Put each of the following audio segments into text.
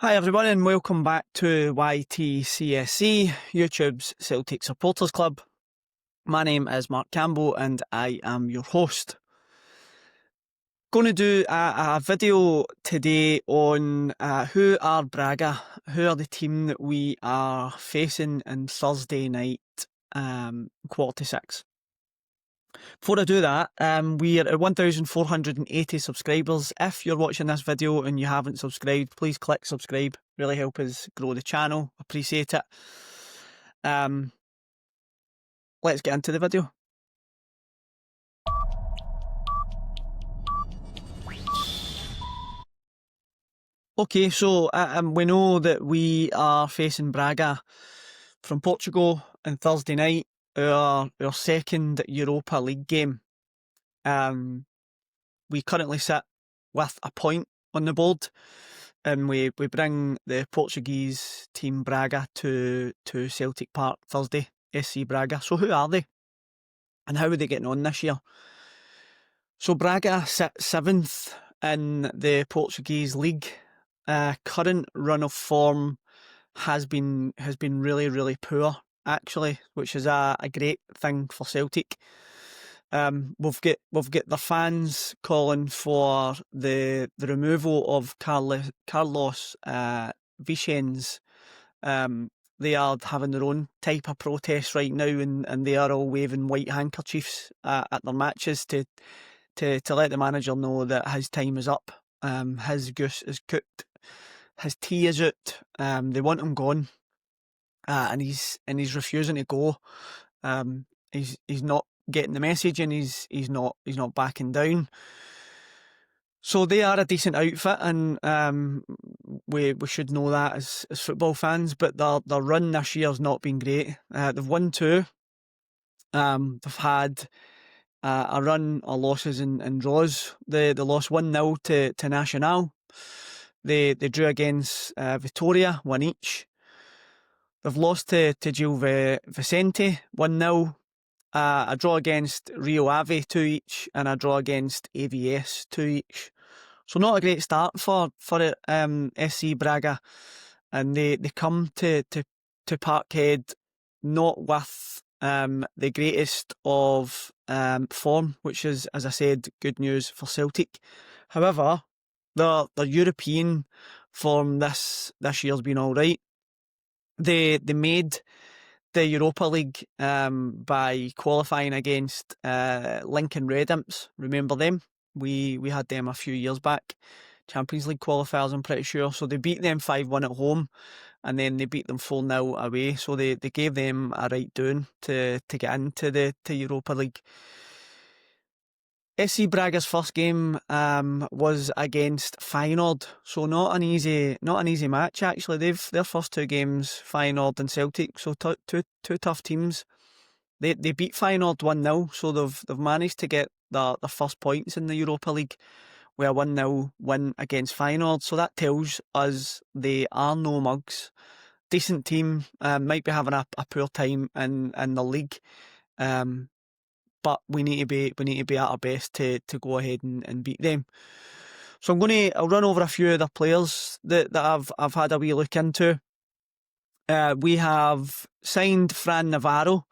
Hi everyone and welcome back to YTCSC, YouTube's Celtic Supporters Club. My name is Mark Campbell and I am your host. Going to do a video today on who are Braga, who are the team that we are facing in Thursday night, 6:15. Before I do that, we are at 1,480 subscribers. If you're watching this video and you haven't subscribed, please click subscribe. Really help us grow the channel. Appreciate it. Let's get into the video. Okay, so we know that we are facing Braga from Portugal on Thursday night, our second Europa League game. We currently sit with a point on the board, and we bring the Portuguese team Braga to Celtic Park Thursday, SC Braga. So who are they? And how are they getting on this year? So Braga sit 7th in the Portuguese league. Current run of form has been really, really poor, actually, which is a great thing for Celtic. We've got the fans calling for the removal of Carlos Vicens. They are having their own type of protest right now, and they are all waving white handkerchiefs at their matches to let the manager know that his time is up. His goose is cooked. His tea is out. They want him gone, and he's refusing to go. He's not getting the message, and he's not backing down. So they are a decent outfit, and we should know that as football fans. But their run this year has not been great. They've won 2. They've had a run of losses and draws. They lost 1-0 to Nacional. They drew against Vitória, 1 each. They've lost to Gil Vicente, 1-0. A draw against Rio Ave, 2 each, and a draw against AVS, 2 each. So not a great start for SC Braga, and they come to Parkhead not with the greatest of form, which is, as I said, good news for Celtic. However, their European form this year's been all right. They made the Europa League by qualifying against Lincoln Red Imps. Remember them? We had them a few years back. Champions League qualifiers, I'm pretty sure. So they beat them 5-1 at home, and then they beat them 4-0 away. So they gave them a right doing to get into the Europa League. SC Braga's first game was against Feyenoord, so not an easy match actually. Their first 2 games, Feyenoord and Celtic, so two tough teams. They beat Feyenoord 1-0, so they've managed to get the first points in the Europa League with a 1-0 win against Feyenoord. So that tells us they are no mugs. Decent team, might be having a poor time in the league. But we need to be at our best to go ahead and beat them. So I'll run over a few of the players that I've had a wee look into. We have signed Fran Navarro.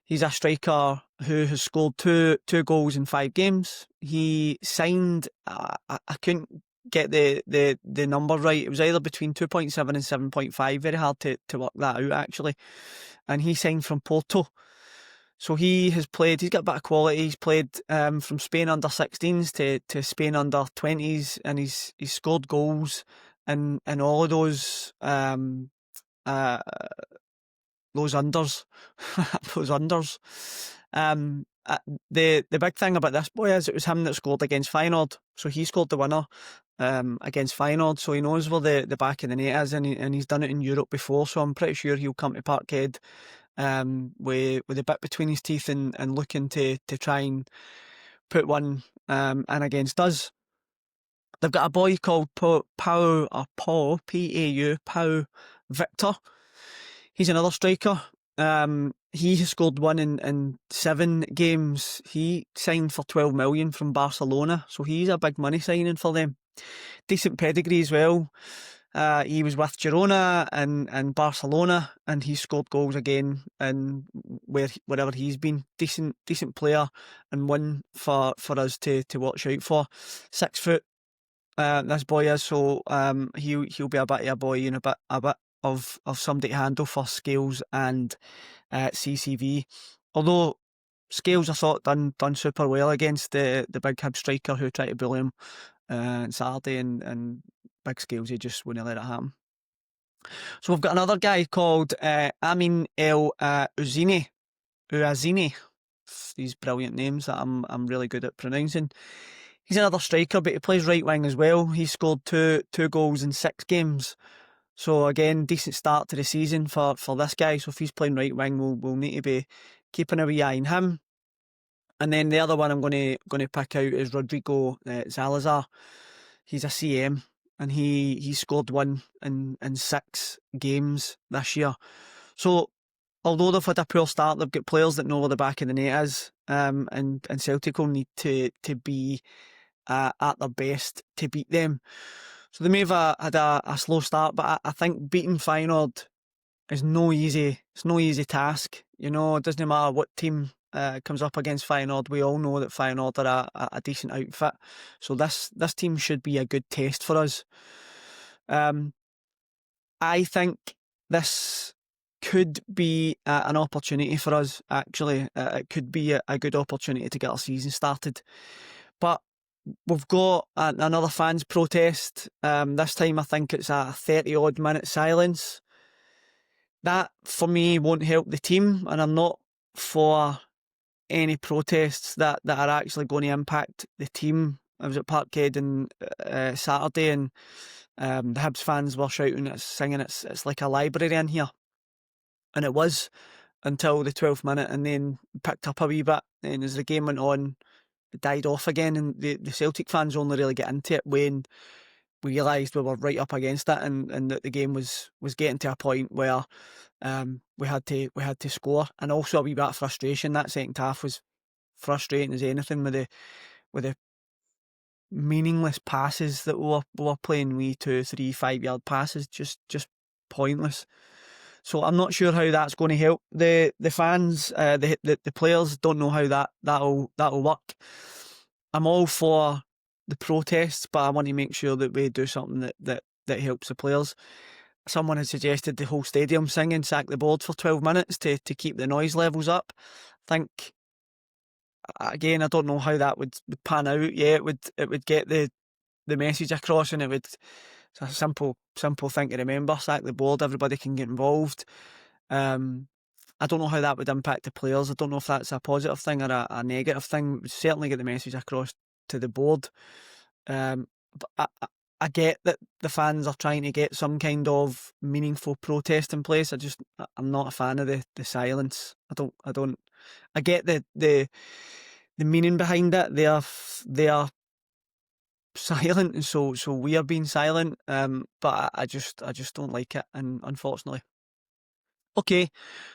He's a striker who has scored two goals in 5 games. He signed, I couldn't get the number right. It was either between 2.7 and 7.5. Very hard to work that out actually. And he signed from Porto. So he has played, he's got a bit of quality. He's played from Spain under 16s to Spain under 20s, and he's scored goals in all of those unders. Those unders. The big thing about this boy is it was him that scored against Feyenoord. So he scored the winner against Feyenoord. So he knows where the back of the net is, and he's done it in Europe before. So I'm pretty sure he'll come to Parkhead with a bit between his teeth and looking to try and put one in against us. They've got a boy called Pau P-A-U, Pau Victor. He's another striker. He has scored 1 in 7 games. He signed for 12 million from Barcelona, so he's a big money signing for them. Decent pedigree as well. He was with Girona and Barcelona, and he scored goals again. And wherever he's been, decent player, and one for us to watch out for. 6 foot, this boy is, so he'll be a bit of a boy and a bit of somebody to handle for Scales and CCV. Although Scales, I thought, done super well against the big Hib striker who tried to bully him on Saturday, and big Scales, he just wouldn't let it happen. So we've got another guy called Amine El Ouazzani. These brilliant names that I'm really good at pronouncing. He's another striker, but he plays right wing as well. He scored two goals in 6 games. So again, decent start to the season for this guy. So if he's playing right wing, we'll need to be keeping a wee eye on him. And then the other one I'm going to pick out is Rodrigo Zalazar. He's a CM, and he scored 1 in 6 games this year. So although they've had a poor start, they've got players that know where the back of the net is, and Celtic will need to be at their best to beat them. So they may have had a slow start, but I think beating Feyenoord is no easy task. You know, it doesn't matter what team comes up against Feyenoord. We all know that Feyenoord are a decent outfit. So this team should be a good test for us. I think this could be an opportunity for us, actually. It could be a good opportunity to get our season started. But we've got another fans protest. This time I think it's a 30-odd minute silence. That, for me, won't help the team, and I'm not for any protests that are actually going to impact the team. I was at Parkhead on Saturday, and the Hibs fans were shouting, singing, it's like a library in here. And it was until the 12th minute, and then picked up a wee bit. And as the game went on, it died off again, and the Celtic fans only really get into it when we realised we were right up against it, and that the game was getting to a point where we had to score, and also a wee bit of frustration. That second half was frustrating as anything, with the meaningless passes that we were playing, wee 2, 3, 5 yard passes, just pointless. So I'm not sure how that's going to help the fans. The players don't know how that'll work. I'm all for the protests, but I want to make sure that we do something that helps the players. Someone had suggested the whole stadium sing and sack the board for 12 minutes to keep the noise levels up. I think, again, I don't know how that would pan out. Yeah, it would get the message across, and it's a simple thing to remember. Sack the board, everybody can get involved. I don't know how that would impact the players. I don't know if that's a positive thing or a negative thing. It would certainly get the message across to the board. But I get that the fans are trying to get some kind of meaningful protest in place. I'm not a fan of the silence. I get the meaning behind it. They are silent, and so we are being silent. But I just don't like it, and unfortunately. Okay,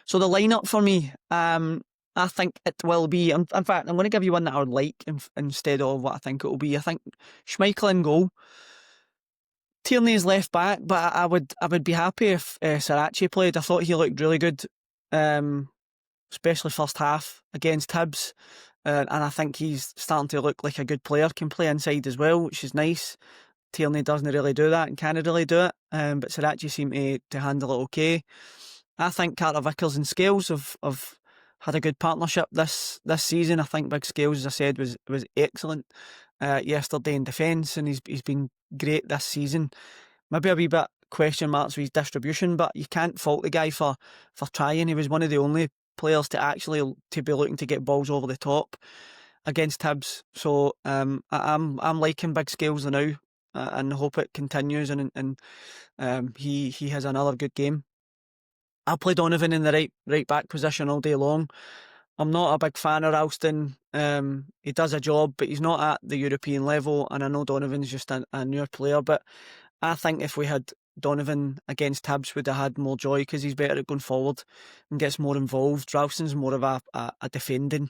so the lineup for me, I think it will be. In fact, I'm going to give you one that I would like instead of what I think it will be. I think Schmeichel in goal. Tierney's left back, but I would be happy if Sarachi played. I thought he looked really good, especially first half against Hibs, and I think he's starting to look like a good player. Can play inside as well, which is nice. Tierney doesn't really do that and can't really do it, but Sarachi seemed to handle it okay. I think Carter Vickers and Scales have had a good partnership this season. I think Big Scales, as I said, was excellent yesterday in defence, and he's been great this season. Maybe a wee bit question marks with his distribution, but you can't fault the guy for trying. He was one of the only players to be looking to get balls over the top against Hibs. So I'm liking Big Scales now, and hope it continues, and he has another good game. I'll play Donovan in the right back position all day long. I'm not a big fan of Ralston. He does a job, but he's not at the European level, and I know Donovan's just a newer player, but I think if we had Donovan against Hibs, we'd have had more joy, because he's better at going forward and gets more involved. Ralston's more of a defending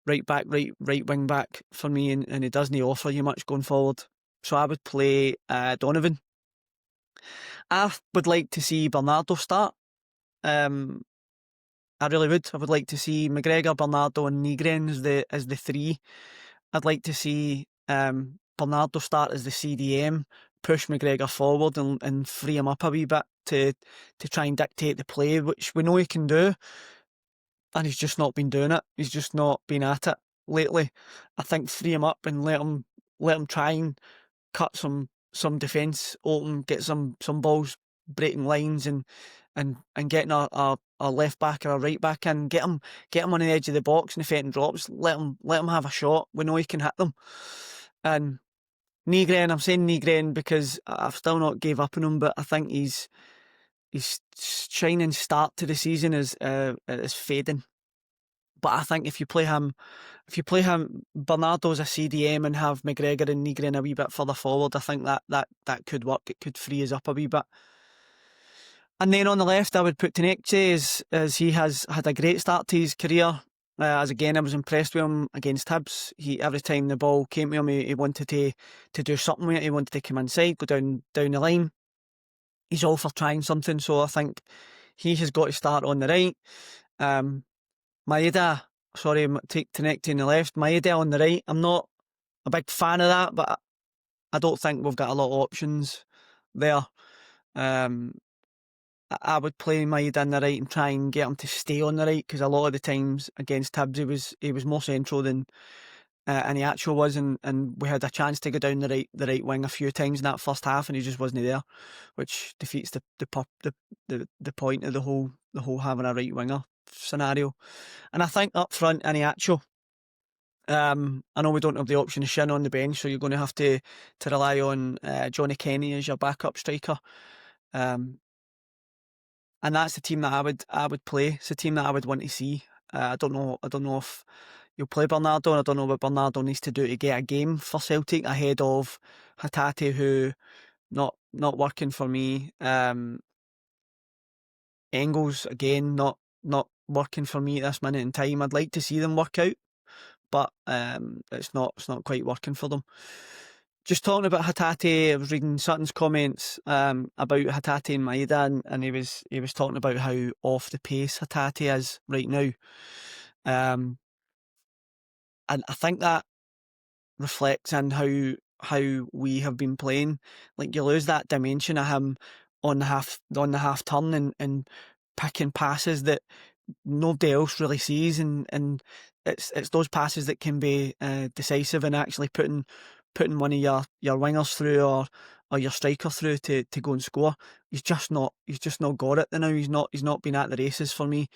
right back, right wing back for me, and he doesn't offer you much going forward. So I would play Donovan. I would like to see Bernardo start. I really would. I would like to see McGregor, Bernardo and Nygren as the three. I'd like to see Bernardo start as the CDM, push McGregor forward and free him up a wee bit to try and dictate the play, which we know he can do, and he's just not been doing it. He's just not been at it lately. I think free him up and let him try and cut some defence open, get some balls breaking lines and getting a left back or a right back in, get him on the edge of the box and if anything drops, let him have a shot. We know he can hit them. And Nygren, I'm saying Nygren because I've still not gave up on him, but I think his shining start to the season is fading. But I think if you play him, Bernardo as a CDM and have McGregor and Nygren a wee bit further forward, I think that could work. It could free us up a wee bit. And then on the left, I would put Tenekce as he has had a great start to his career. As again, I was impressed with him against Hibs. Every time the ball came to him, he wanted to do something with it. He wanted to come inside, go down the line. He's all for trying something, so I think he has got to start on the right. Maeda, take Tenekce on the left. Maeda on the right. I'm not a big fan of that, but I don't think we've got a lot of options there. I would play Maeda on the right and try and get him to stay on the right, because a lot of the times against Hibs he was more central than Aniacho was, and we had a chance to go down the right wing a few times in that first half, and he just wasn't there, which defeats the point of the whole having a right winger scenario. And I think up front, Aniacho. I know we don't have the option of Shin on the bench, so you're going to have to rely on Johnny Kenny as your backup striker. And that's the team that I would play. It's the team that I would want to see. I don't know if you'll play Bernardo, and I don't know what Bernardo needs to do to get a game for Celtic ahead of Hatate, who not working for me. Engels again, not working for me at this minute in time. I'd like to see them work out, but it's not quite working for them. Just talking about Hatate, I was reading Sutton's comments about Hatate and Maeda, and he was talking about how off the pace Hatate is right now, and I think that reflects in how we have been playing. Like, you lose that dimension of him on the half turn and picking passes that nobody else really sees, and it's those passes that can be decisive and actually putting one of your wingers through or your striker through to go and score. He's just not got it now. He's not been at the races for me.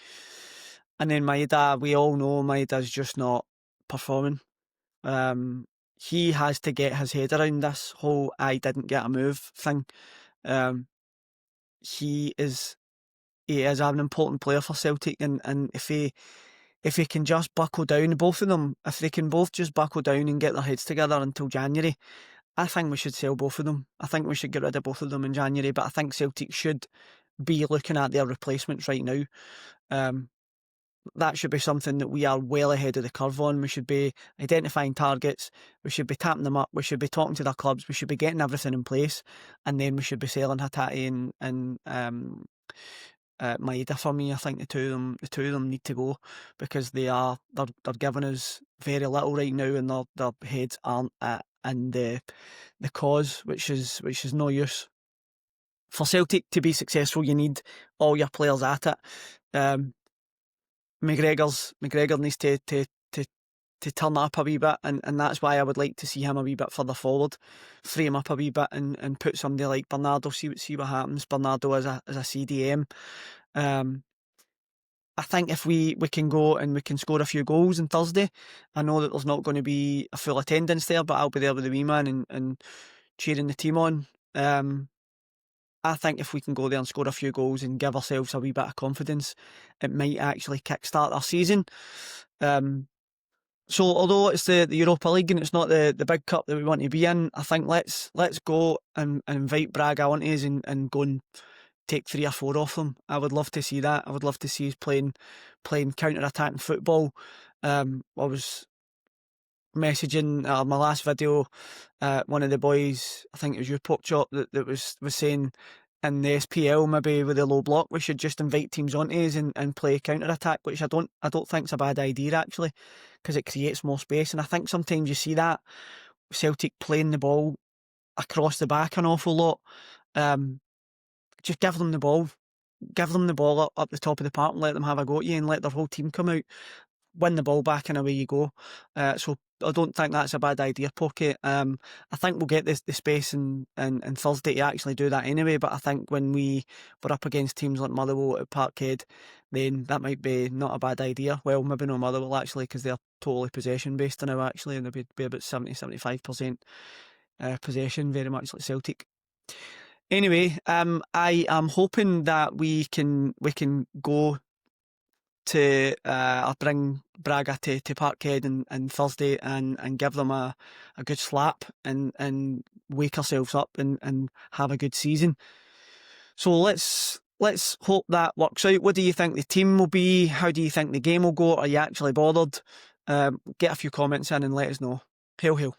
And then Maeda, we all know Maeda's just not performing. He has to get his head around this whole "I didn't get a move" thing. He is an important player for Celtic, and if he can just buckle down, both of them, if they can both just buckle down and get their heads together until January, I think we should sell both of them. I think we should get rid of both of them in January, but I think Celtic should be looking at their replacements right now. That should be something that we are well ahead of the curve on. We should be identifying targets, we should be tapping them up, we should be talking to their clubs, we should be getting everything in place, and then we should be selling Hatate and Maeda. For me, I think the two of them need to go, because they're giving us very little right now, and their heads aren't in the cause, which is no use. For Celtic to be successful, you need all your players at it. McGregor needs to turn up a wee bit, and that's why I would like to see him a wee bit further forward, free him up a wee bit, and put somebody like Bernardo, see what happens. Bernardo as a CDM. I think if we can go and we can score a few goals on Thursday, I know that there's not going to be a full attendance there, but I'll be there with the wee man and cheering the team on. I think if we can go there and score a few goals and give ourselves a wee bit of confidence, it might actually kickstart our season. So although it's the Europa League and it's not the big cup that we want to be in, I think let's go and invite Braga on us and go and take 3 or 4 off them. I would love to see that. I would love to see us playing counter-attacking football. I was messaging my last video, one of the boys, I think it was your pork chop, that was saying in the SPL, maybe with the low block, we should just invite teams onto us and play counter attack, which I don't think it's a bad idea actually, because it creates more space. And I think sometimes you see that Celtic playing the ball across the back an awful lot. Just give them the ball. Give them the ball up the top of the park and let them have a go at you and let their whole team come out. Win the ball back and away you go. So I don't think that's a bad idea, Pocket. I think we'll get the space in Thursday to actually do that anyway, but I think when we were up against teams like Motherwell at Parkhead, then that might be not a bad idea. Well, maybe not Motherwell actually, because they're totally possession based now actually, and they'll be about 70-75% possession, very much like Celtic. Anyway, I am hoping that we can go to or bring Braga to Parkhead and Thursday and give them a good slap and wake ourselves up and have a good season. So let's hope that works out. What do you think the team will be? How do you think the game will go? Are you actually bothered? Get a few comments in and let us know. Hail, hail.